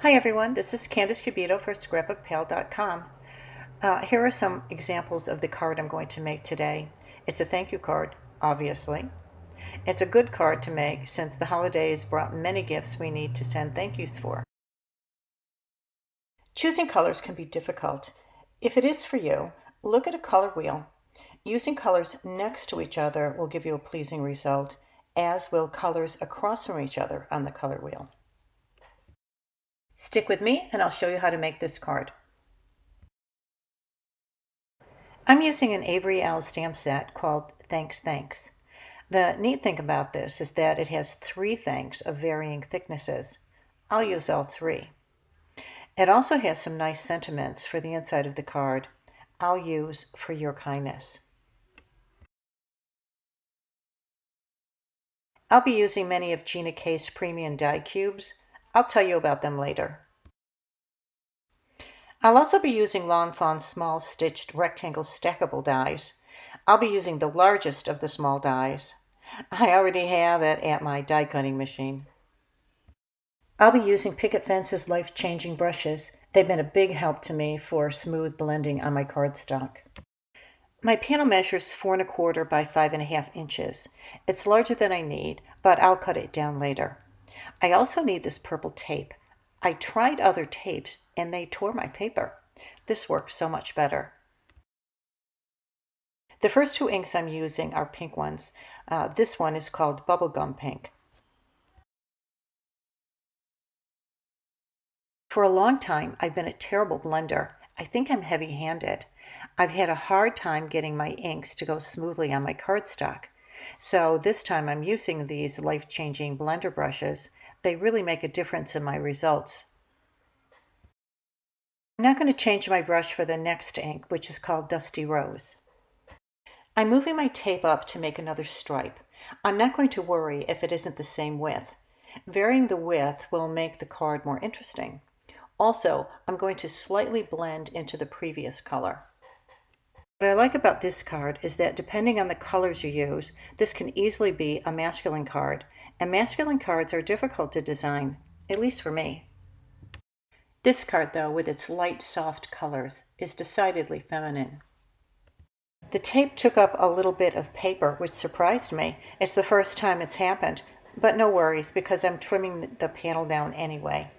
Hi everyone, this is Candace Cubito for scrapbookpal.com. Here are some examples of the card I'm going to make today. It's a thank you card, obviously. It's a good card to make since the holidays brought many gifts we need to send thank yous for. Choosing colors can be difficult. If it is for you, look at a color wheel. Using colors next to each other will give you a pleasing result, as will colors across from each other on the color wheel. Stick with me and I'll show you how to make this card. I'm using an Avery Elle stamp set called Thanks Thanks. The neat thing about this is that it has 3 thanks of varying thicknesses. I'll use all 3. It also has some nice sentiments for the inside of the card. I'll use for your kindness. I'll be using many of Gina K's premium die cubes. I'll tell you about them later. I'll also be using Fawn's small stitched rectangle stackable dies. I'll be using the largest of the small dies. I already have it at my die cutting machine. I'll be using Picket Fence's life-changing brushes. They've been a big help to me for smooth blending on my cardstock. My panel measures 4 1/4 by 5 1/2 inches. It's larger than I need, but I'll cut it down later. I also need this purple tape. I tried other tapes and they tore my paper. This works so much better. The first 2 inks I'm using are pink ones. This one is called Bubblegum Pink. For a long time, I've been a terrible blender. I think I'm heavy-handed. I've had a hard time getting my inks to go smoothly on my cardstock. So this time I'm using these life-changing blender brushes. They really make a difference in my results. I'm not going to change my brush for the next ink, which is called Dusty Rose. I'm moving my tape up to make another stripe. I'm not going to worry if it isn't the same width. Varying the width will make the card more interesting. Also, I'm going to slightly blend into the previous color. What I like about this card is that depending on the colors you use, this can easily be a masculine card, and masculine cards are difficult to design, at least for me. This card, though, with its light, soft colors, is decidedly feminine. The tape took up a little bit of paper, which surprised me. It's the first time it's happened, but no worries because I'm trimming the panel down anyway.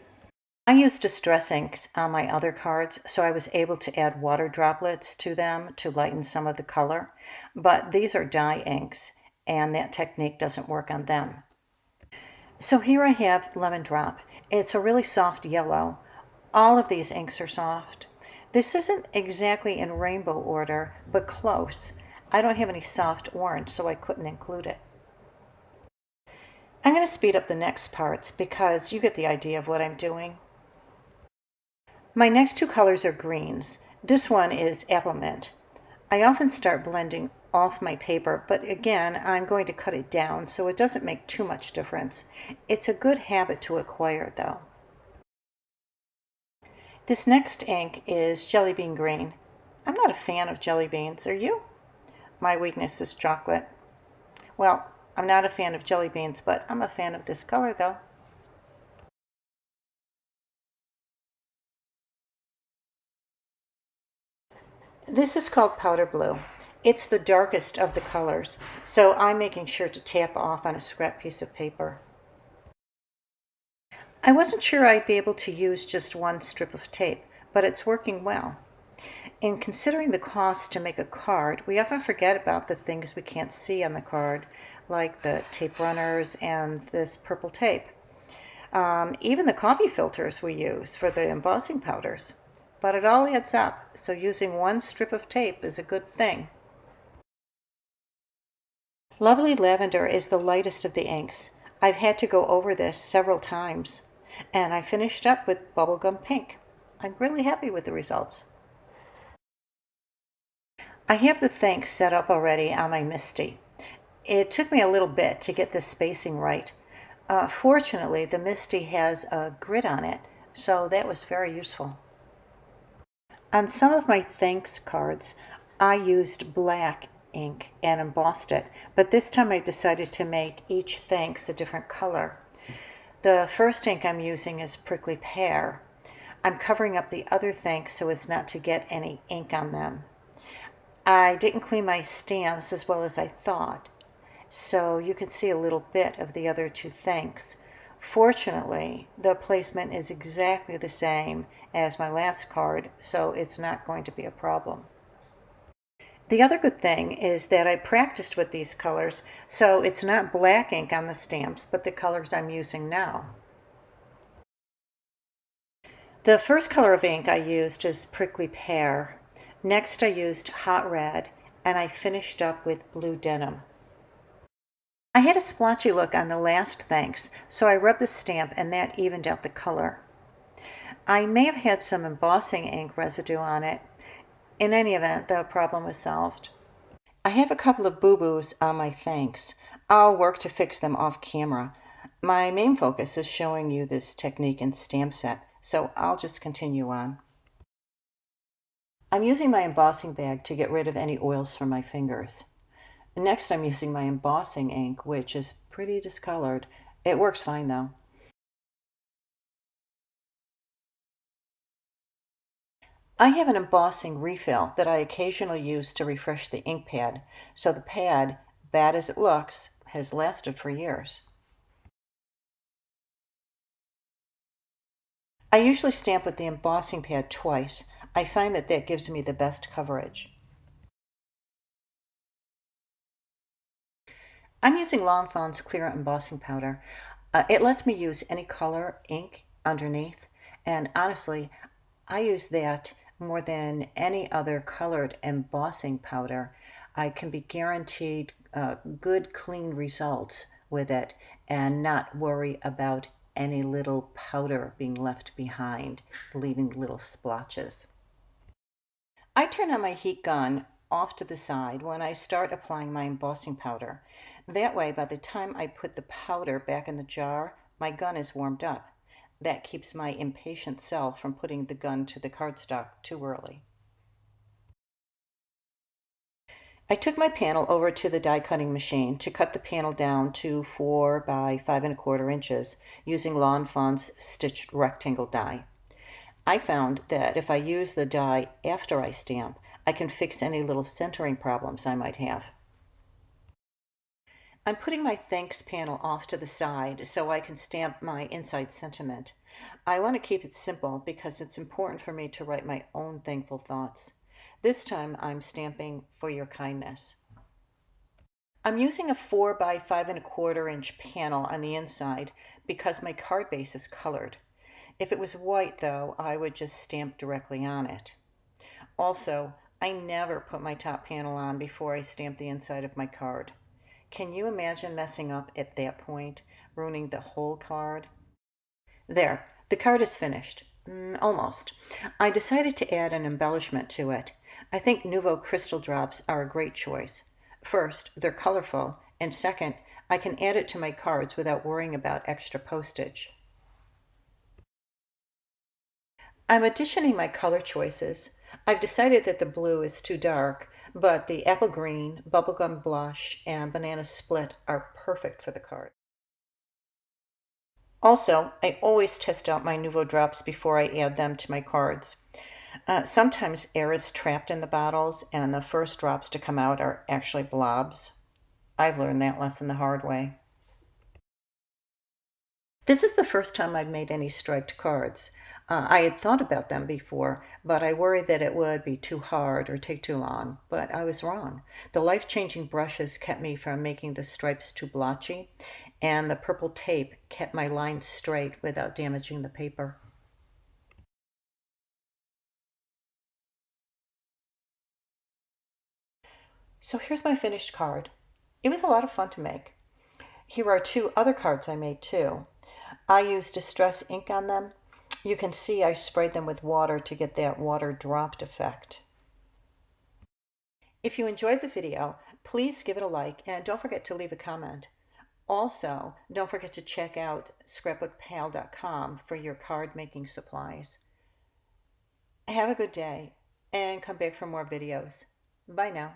I used distress inks on my other cards, so I was able to add water droplets to them to lighten some of the color, but these are dye inks, and that technique doesn't work on them. So here I have Lemon Drop. It's a really soft yellow. All of these inks are soft. This isn't exactly in rainbow order, but close. I don't have any soft orange, so I couldn't include it. I'm going to speed up the next parts because you get the idea of what I'm doing. My next 2 colors are greens. This one is Apple Mint. I often start blending off my paper, but again, I'm going to cut it down so it doesn't make too much difference. It's a good habit to acquire, though. This next ink is Jelly Bean Green. I'm not a fan of jelly beans, are you? My weakness is chocolate. Well, I'm not a fan of jelly beans, but I'm a fan of this color, though. This is called Powder Blue. It's the darkest of the colors, so I'm making sure to tap off on a scrap piece of paper. I wasn't sure I'd be able to use just 1 strip of tape, but it's working well. In considering the cost to make a card, we often forget about the things we can't see on the card, like the tape runners and this purple tape. Even the coffee filters we use for the embossing powders. But it all adds up, so using 1 strip of tape is a good thing. Lovely Lavender is the lightest of the inks. I've had to go over this several times, and I finished up with Bubblegum Pink. I'm really happy with the results. I have the thanks set up already on my MISTI. It took me a little bit to get the spacing right. Fortunately, the MISTI has a grid on it, so that was very useful. On some of my thanks cards, I used black ink and embossed it, but this time I decided to make each thanks a different color. The first ink I'm using is Prickly Pear. I'm covering up the other thanks so as not to get any ink on them. I didn't clean my stamps as well as I thought, so you can see a little bit of the other two thanks. Fortunately, the placement is exactly the same as my last card, so it's not going to be a problem. The other good thing is that I practiced with these colors, so it's not black ink on the stamps, but the colors I'm using now. The first color of ink I used is Prickly Pear. Next I used Hot Red, and I finished up with Blue Denim. I had a splotchy look on the last thanks, so I rubbed the stamp and that evened out the color. I may have had some embossing ink residue on it. In any event, the problem was solved. I have a couple of boo-boos on my thanks. I'll work to fix them off camera. My main focus is showing you this technique in stamp set, so I'll just continue on. I'm using my embossing bag to get rid of any oils from my fingers. Next, I'm using my embossing ink, which is pretty discolored. It works fine though. I have an embossing refill that I occasionally use to refresh the ink pad, so the pad, bad as it looks, has lasted for years. I usually stamp with the embossing pad twice. I find that that gives me the best coverage. I'm using Fawn's clear embossing powder. It lets me use any color ink underneath, and honestly, I use that more than any other colored embossing powder. I can be guaranteed good, clean results with it and not worry about any little powder being left behind, leaving little splotches. I turn on my heat gun off to the side when I start applying my embossing powder. That way, by the time I put the powder back in the jar, my gun is warmed up. That keeps my impatient self from putting the gun to the cardstock too early. I took my panel over to the die cutting machine to cut the panel down to 4 by 5¼ inches using Fawn's stitched rectangle die. I found that if I use the die after I stamp, I can fix any little centering problems I might have. I'm putting my thanks panel off to the side so I can stamp my inside sentiment. I want to keep it simple because it's important for me to write my own thankful thoughts. This time I'm stamping for your kindness. I'm using a 4 by 5¼ inch panel on the inside because my card base is colored. If it was white, though, I would just stamp directly on it. Also, I never put my top panel on before I stamp the inside of my card. Can you imagine messing up at that point, ruining the whole card? There, the card is finished. Almost. I decided to add an embellishment to it. I think Nuvo crystal drops are a great choice. First, they're colorful, and second, I can add it to my cards without worrying about extra postage. I'm additioning my color choices. I've decided that the blue is too dark, but the apple green, bubblegum blush, and banana split are perfect for the card. Also, I always test out my Nuvo drops before I add them to my cards. Sometimes air is trapped in the bottles, and the first drops to come out are actually blobs. I've learned that lesson the hard way. This is the first time I've made any striped cards. I had thought about them before, but I worried that it would be too hard or take too long, but I was wrong. The life-changing brushes kept me from making the stripes too blotchy, and the purple tape kept my lines straight without damaging the paper. So here's my finished card. It was a lot of fun to make. Here are 2 other cards I made too. I used Distress ink on them. You can see I sprayed them with water to get that water dropped effect. If you enjoyed the video, please give it a like and don't forget to leave a comment. Also, don't forget to check out scrapbookpal.com for your card making supplies. Have a good day and come back for more videos. Bye now.